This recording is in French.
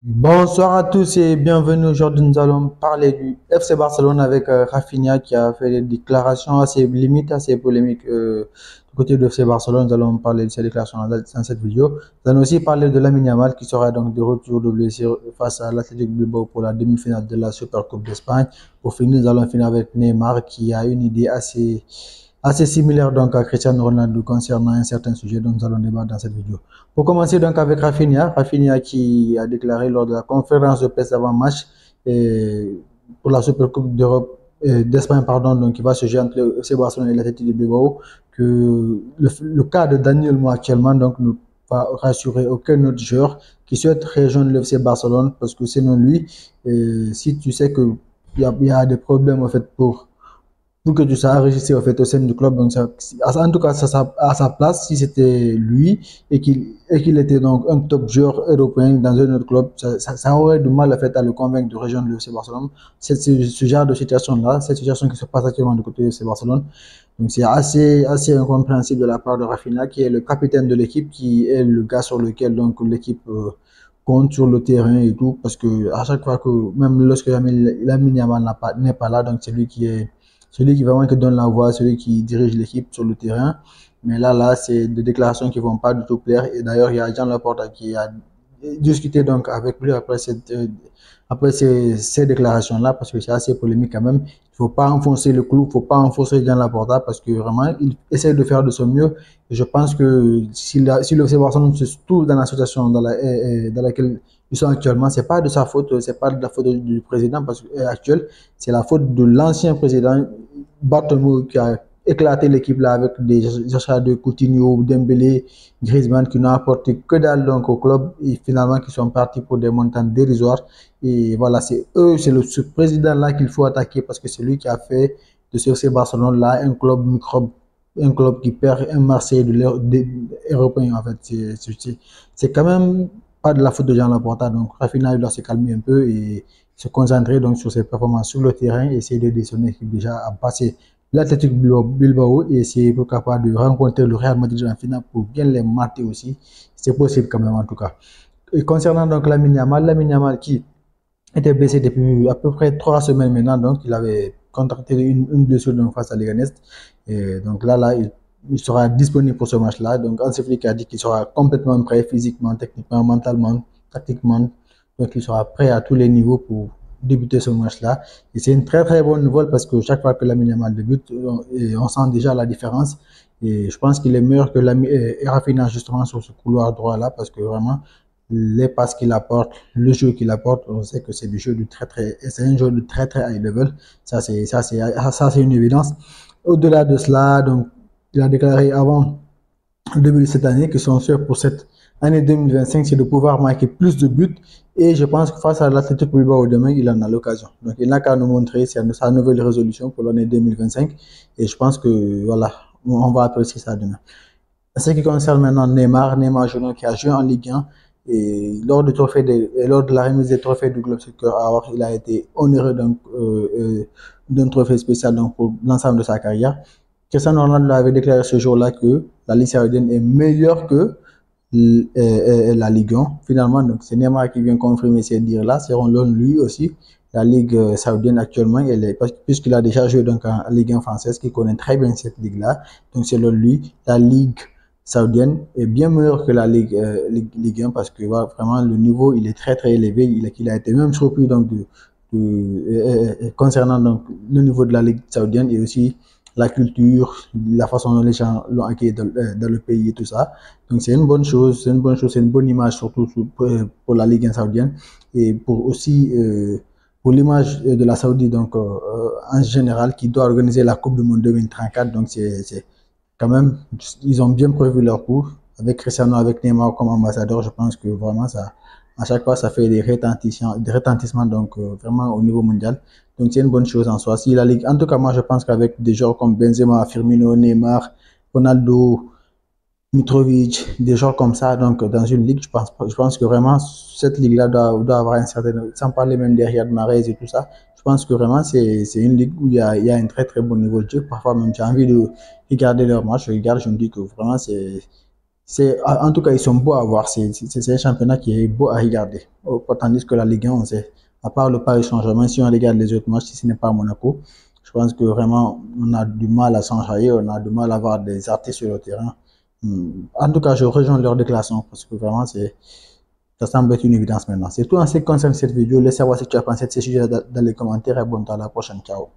Bonsoir à tous et bienvenue. Aujourd'hui, nous allons parler du FC Barcelone avec Rafinha qui a fait des déclarations assez limites, assez polémiques du côté du FC Barcelone. Nous allons parler de ces déclarations dans cette vidéo. Nous allons aussi parler de Lamine Yamal qui sera donc de retour de blessure face à l'Athletic Bilbao pour la demi-finale de la Supercoupe d'Espagne. Pour finir, nous allons finir avec Neymar qui a une idée assez similaire donc à Cristiano Ronaldo concernant un certain sujet dont nous allons débattre dans cette vidéo. Pour commencer donc avec Rafinha qui a déclaré lors de la conférence de presse avant-match pour la Supercoupe d'Europe d'Espagne pardon donc qui va se jouer entre le FC Barcelone et l'Athletic de Bilbao que le cas de Daniel Mo actuellement donc ne va rassurer aucun autre joueur qui souhaite rejoindre le FC Barcelone parce que selon lui si tu sais que il y a des problèmes en fait pour que tu sois enregistré au fait au sein du club. Donc en tout cas, ça, à sa place, si c'était lui et qu'il était donc un top joueur européen dans un autre club, ça aurait du mal en fait à le convaincre de rejoindre le FC Barcelone. C'est ce genre de situation-là, cette situation qui se passe actuellement du côté du FC Barcelone. Donc c'est assez incompréhensible de la part de Rafinha, qui est le capitaine de l'équipe, qui est le gars sur lequel donc l'équipe compte sur le terrain et tout, parce que à chaque fois que, même lorsque Lamine Yamal n'est pas là, donc c'est lui qui est celui qui vraiment qui donne la voix, celui qui dirige l'équipe sur le terrain. Mais là, c'est des déclarations qui vont pas du tout plaire. Et d'ailleurs, il y a Jean Laporta qui a discuté donc avec lui après ces déclarations-là, parce que c'est assez polémique quand même. Il faut pas enfoncer le clou, il faut pas enfoncer Jean Laporta, parce que vraiment, il essaie de faire de son mieux. Et je pense que si le FC Barcelone se trouve dans la situation dans laquelle ils sont actuellement, c'est pas de sa faute, c'est pas de la faute du président parce que, actuel, c'est la faute de l'ancien président Bartomeu qui a éclaté l'équipe là avec des achats de Coutinho, Dembélé, Griezmann qui n'ont apporté que dalle donc au club et finalement qui sont partis pour des montants dérisoires. Et voilà, ce président là qu'il faut attaquer parce que c'est lui qui a fait de ce FC Barcelone là un club microbe, un club qui perd un Marseille européen en fait. C'est quand même pas de la faute de Jean Laporta. Donc Rafinha doit se calmer un peu et se concentrer donc sur ses performances sur le terrain et essayer d'aider son équipe déjà à passer l'Athletic Bilbao et essayer pourquoi pas de rencontrer le Real Madrid en finale pour bien les mater aussi. C'est possible quand même en tout cas. Et concernant donc Lamine Yamal qui était blessé depuis à peu près 3 semaines maintenant, donc il avait contracté une blessure donc face à Leganés. Et donc là, il sera disponible pour ce match-là. Donc Hansi Flick a dit qu'il sera complètement prêt physiquement, techniquement, mentalement, tactiquement. Donc il sera prêt à tous les niveaux pour débuter ce match-là. Et c'est une très très bonne nouvelle parce que chaque fois que Lamine Yamal débute, on sent déjà la différence. Et je pense qu'il est meilleur que Rafinha justement sur ce couloir droit-là parce que vraiment, les passes qu'il apporte, le jeu qu'il apporte, on sait que c'est du jeu de c'est un jeu de très très high level. Ça c'est une évidence. Au-delà de cela, donc, il a déclaré avant le début de cette année que son souhait pour cette année 2025, c'est de pouvoir marquer plus de buts. Et je pense que face à l'Athletic Bilbao demain, il en a l'occasion. Donc, il n'a qu'à nous montrer sa nouvelle résolution pour l'année 2025. Et je pense que, voilà, on va apprécier ça demain. En ce qui concerne maintenant Neymar Junior qui a joué en Ligue 1 et lors de la remise des trophées du Globe Soccer Award, il a été honoré d'un trophée spécial donc pour l'ensemble de sa carrière. Cristiano Ronaldo avait déclaré ce jour-là que la Ligue saoudienne est meilleure que la Ligue 1. Finalement, donc c'est Neymar qui vient confirmer ces dires-là. Selon lui aussi, la Ligue saoudienne actuellement, puisqu'il a déjà joué donc en Ligue 1 française, qui connaît très bien cette ligue-là. Donc selon lui, la Ligue saoudienne est bien meilleure que la Ligue 1 parce que voilà, vraiment le niveau il est très très élevé. Il a été même surpris donc concernant donc le niveau de la Ligue saoudienne et aussi la culture, la façon dont les gens l'ont accueilli dans le pays et tout ça. Donc c'est une bonne chose, c'est une bonne image surtout pour la Ligue saoudienne et pour aussi pour l'image de la Saoudie donc en général qui doit organiser la Coupe du Monde 2034. Donc c'est quand même ils ont bien prévu leur coup avec Cristiano, avec Neymar comme ambassadeur. Je pense que vraiment ça à chaque fois ça fait des retentissements donc vraiment au niveau mondial. Donc c'est une bonne chose en soi. Si la Ligue, en tout cas moi je pense qu'avec des joueurs comme Benzema, Firmino, Neymar, Ronaldo, Mitrovic, des joueurs comme ça, donc dans une ligue, je pense que vraiment cette ligue-là doit avoir un certain, sans parler même derrière de Mahrez et tout ça, je pense que vraiment c'est une ligue où il y a un très très bon niveau de jeu. Parfois même j'ai envie de regarder leur match, je regarde, je me dis que vraiment En tout cas, ils sont beaux à voir. C'est un championnat qui est beau à regarder. Tandis que la Ligue 1, à part le Paris Saint-Germain, si on regarde les autres matchs, si ce n'est pas Monaco, je pense que vraiment, on a du mal à s'enjailler, on a du mal à avoir des artistes sur le terrain. En tout cas, je rejoins leur déclaration parce que vraiment, ça semble être une évidence maintenant. C'est tout en ce qui concerne cette vidéo. Laissez savoir si tu as pensé de ce sujet dans les commentaires et bon, à la prochaine. Ciao.